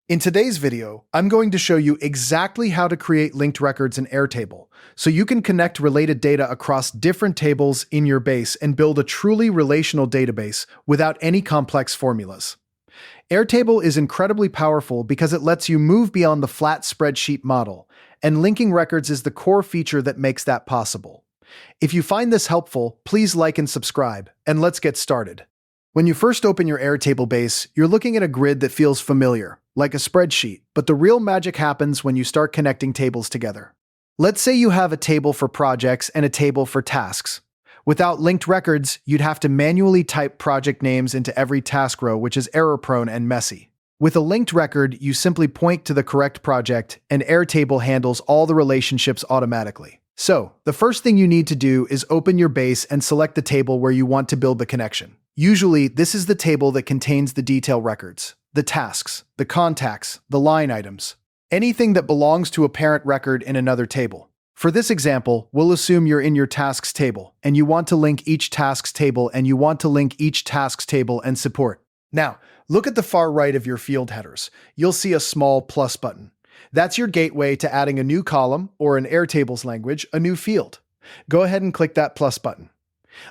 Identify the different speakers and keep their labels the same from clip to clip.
Speaker 1: In today's video, I'm going to show you exactly how to create linked records in Airtable, so you can connect related data across different tables in your base and build a truly relational database without any complex formulas. Airtable is incredibly powerful because it lets you move beyond the flat spreadsheet model, and linking records is the core feature that makes that possible. If you find this helpful, please like and subscribe, and let's get started. When you first open your Airtable base, you're looking at a grid that feels familiar, like a spreadsheet, but the real magic happens when you start connecting tables together. Let's say you have a table for projects and a table for tasks. Without linked records, you'd have to manually type project names into every task row, which is error-prone and messy. With a linked record, you simply point to the correct project, and Airtable handles all the relationships automatically. So, the first thing you need to do is open your base and select the table where you want to build the connection. Usually, this is the table that contains the detail records, the tasks, the contacts, the line items, anything that belongs to a parent record in another table. For this example, we'll assume you're in your tasks table, and you want to link each tasks table and support. Now, look at the far right of your field headers. You'll see a small plus button. That's your gateway to adding a new column, or in Airtable's language, a new field. Go ahead and click that plus button.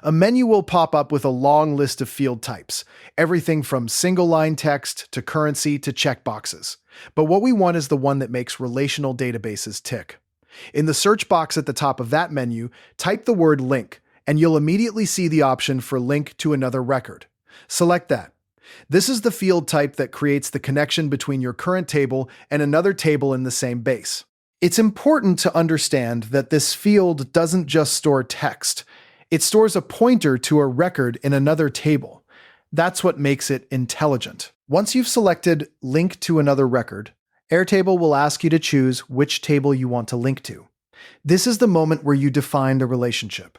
Speaker 1: A menu will pop up with a long list of field types, everything from single-line text to currency to checkboxes. But what we want is the one that makes relational databases tick. In the search box at the top of that menu, type the word link, and you'll immediately see the option for link to another record. Select that. This is the field type that creates the connection between your current table and another table in the same base. It's important to understand that this field doesn't just store text. It stores a pointer to a record in another table. That's what makes it intelligent. Once you've selected Link to another record, Airtable will ask you to choose which table you want to link to. This is the moment where you define the relationship.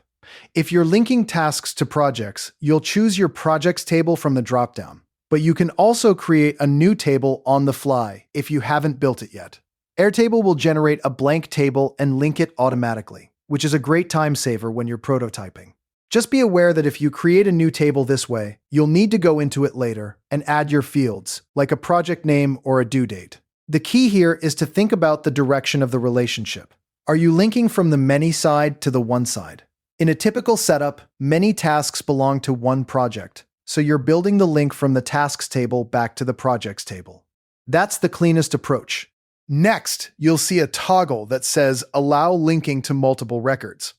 Speaker 1: If you're linking tasks to projects, you'll choose your projects table from the dropdown, but you can also create a new table on the fly if you haven't built it yet. Airtable will generate a blank table and link it automatically, which is a great time saver when you're prototyping. Just be aware that if you create a new table this way, you'll need to go into it later and add your fields, like a project name or a due date. The key here is to think about the direction of the relationship. Are you linking from the many side to the one side? In a typical setup, many tasks belong to one project, so you're building the link from the tasks table back to the projects table. That's the cleanest approach. Next, you'll see a toggle that says Allow linking to multiple records.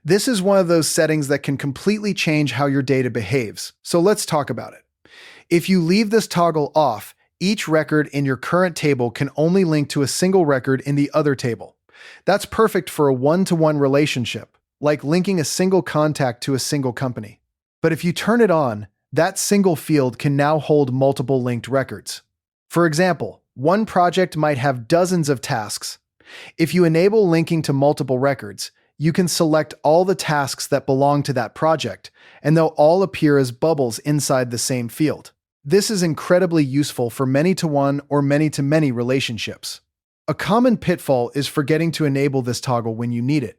Speaker 1: This is one of those settings that can completely change how your data behaves, so let's talk about it. If you leave this toggle off, each record in your current table can only link to a single record in the other table. That's perfect for a one-to-one relationship, like linking a single contact to a single company. But if you turn it on, that single field can now hold multiple linked records. For example, one project might have dozens of tasks. If you enable linking to multiple records, you can select all the tasks that belong to that project, and they'll all appear as bubbles inside the same field. This is incredibly useful for many-to-one or many-to-many relationships. A common pitfall is forgetting to enable this toggle when you need it,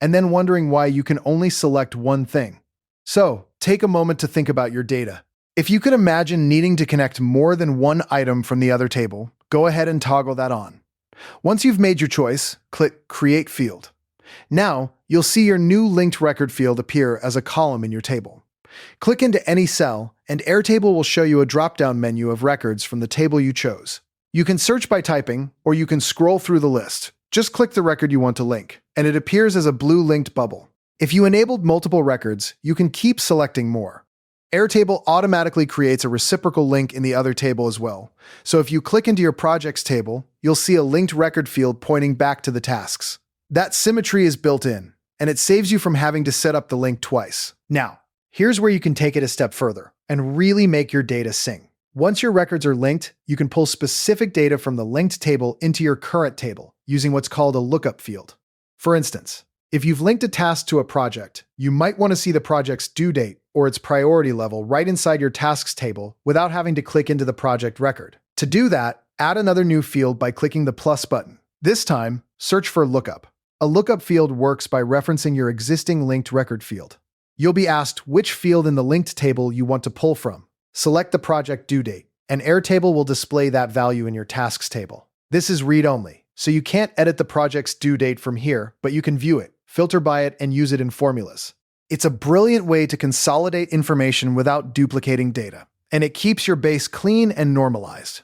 Speaker 1: and then wondering why you can only select one thing. So, take a moment to think about your data. If you could imagine needing to connect more than one item from the other table, go ahead and toggle that on. Once you've made your choice, click Create Field. Now, you'll see your new linked record field appear as a column in your table. Click into any cell, and Airtable will show you a drop-down menu of records from the table you chose. You can search by typing, or you can scroll through the list. Just click the record you want to link, and it appears as a blue linked bubble. If you enabled multiple records, you can keep selecting more. Airtable automatically creates a reciprocal link in the other table as well. So if you click into your projects table, you'll see a linked record field pointing back to the tasks. That symmetry is built in, and it saves you from having to set up the link twice. Now, here's where you can take it a step further and really make your data sing. Once your records are linked, you can pull specific data from the linked table into your current table using what's called a lookup field. For instance, if you've linked a task to a project, you might want to see the project's due date or its priority level right inside your tasks table without having to click into the project record. To do that, add another new field by clicking the plus button. This time, search for lookup. A lookup field works by referencing your existing linked record field. You'll be asked which field in the linked table you want to pull from. Select the project due date. and Airtable will display that value in your tasks table. This is read-only, so you can't edit the project's due date from here, but you can view it, filter by it, and use it in formulas. It's a brilliant way to consolidate information without duplicating data, and it keeps your base clean and normalized.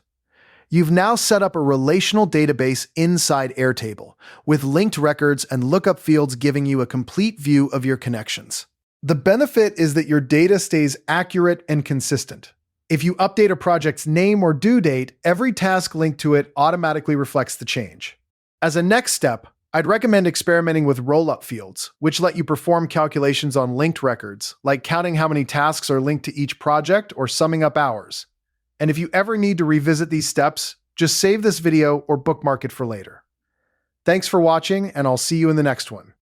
Speaker 1: You've now set up a relational database inside Airtable, with linked records and lookup fields giving you a complete view of your connections. The benefit is that your data stays accurate and consistent. If you update a project's name or due date, every task linked to it automatically reflects the change. As a next step, I'd recommend experimenting with roll-up fields, which let you perform calculations on linked records, like counting how many tasks are linked to each project or summing up hours. And if you ever need to revisit these steps, just save this video or bookmark it for later. Thanks for watching, and I'll see you in the next one.